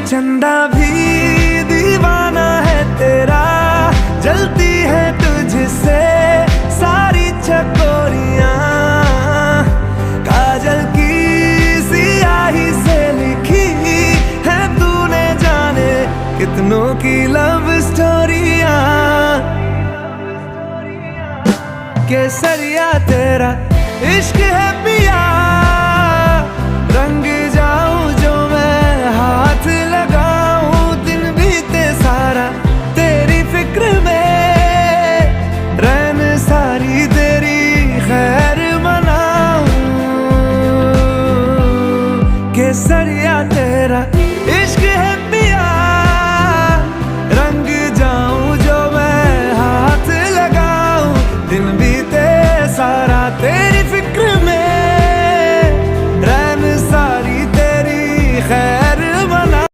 चंदा भी दीवाना है तेरा, जलती है तुझसे सारी चकोरियां। काजल की सियाही से लिखी है तूने जाने कितनों की लव स्टोरियां। केसरिया तेरा इश्क है पिया,